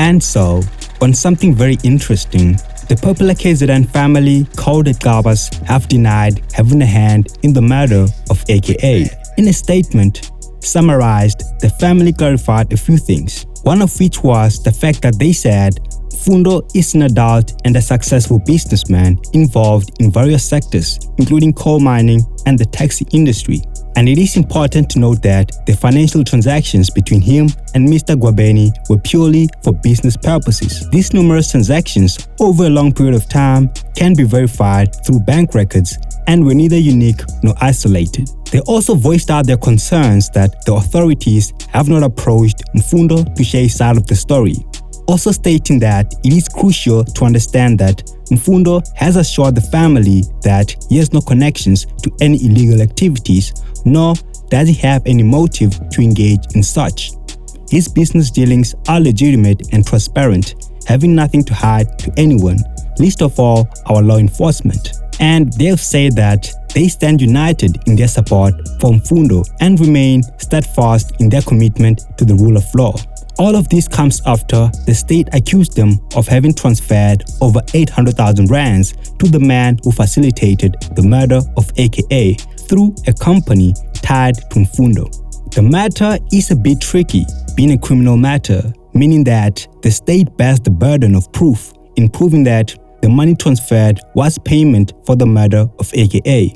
And so, on something very interesting, the popular KZN family called the GCABAs have denied having a hand in the murder of AKA. In a statement summarized, the family clarified a few things, one of which was the fact that they said Fundo is an adult and a successful businessman involved in various sectors, including coal mining and the taxi industry. And it is important to note that the financial transactions between him and Mr. Gwabeni were purely for business purposes. These numerous transactions over a long period of time can be verified through bank records and were neither unique nor isolated. They also voiced out their concerns that the authorities have not approached Mfundo to share his side of the story, also stating that it is crucial to understand that Mfundo has assured the family that he has no connections to any illegal activities, nor does he have any motive to engage in such. His business dealings are legitimate and transparent, having nothing to hide to anyone, least of all our law enforcement. And they've said that they stand united in their support for Mfundo and remain steadfast in their commitment to the rule of law. All of this comes after the state accused them of having transferred over 800,000 rands to the man who facilitated the murder of AKA through a company tied to Mfundo. The matter is a bit tricky, being a criminal matter, meaning that the state bears the burden of proof in proving that the money transferred was payment for the murder of AKA,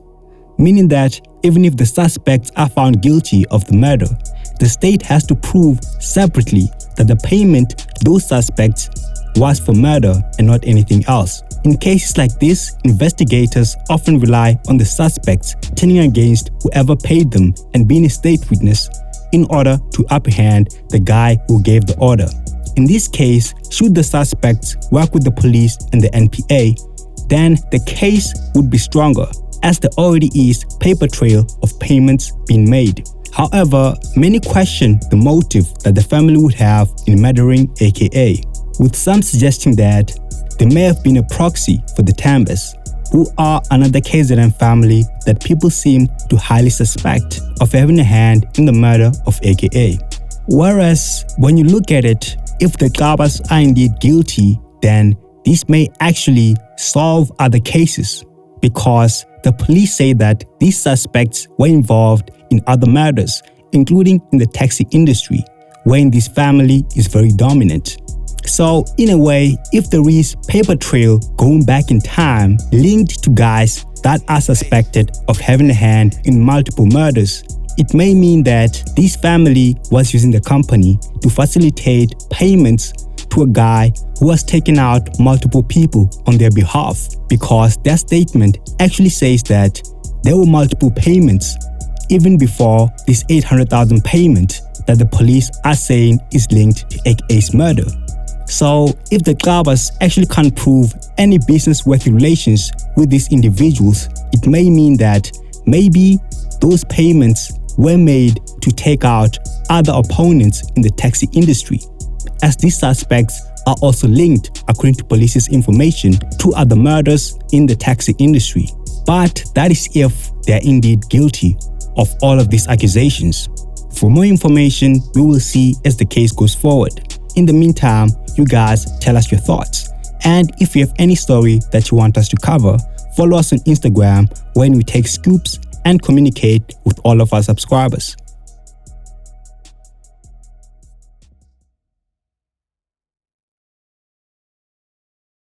meaning that even if the suspects are found guilty of the murder, the state has to prove separately that the payment those suspects was for murder and not anything else. In cases like this, investigators often rely on the suspects turning against whoever paid them and being a state witness in order to apprehend the guy who gave the order. In this case, should the suspects work with the police and the NPA, then the case would be stronger, as there already is paper trail of payments being made. However, many question the motive that the family would have in murdering AKA, with some suggesting that they may have been a proxy for the Tambas, who are another KZN family that people seem to highly suspect of having a hand in the murder of AKA. Whereas, when you look at it, if the GCABAs are indeed guilty, then this may actually solve other cases, because the police say that these suspects were involved in other murders, including in the taxi industry, wherein this family is very dominant. So, in a way, if there is paper trail going back in time linked to guys that are suspected of having a hand in multiple murders, it may mean that this family was using the company to facilitate payments to a guy who has taken out multiple people on their behalf, because their statement actually says that there were multiple payments even before this 800,000 payment that the police are saying is linked to AKA's murder. So, if the GCABAs actually can't prove any business-worthy relations with these individuals, it may mean that maybe those payments were made to take out other opponents in the taxi industry, as these suspects are also linked, according to police's information, to other murders in the taxi industry. But that is if they are indeed guilty of all of these accusations. For more information, we will see as the case goes forward. In the meantime, you guys tell us your thoughts. And if you have any story that you want us to cover, follow us on Instagram, when we take scoops and communicate with all of our subscribers.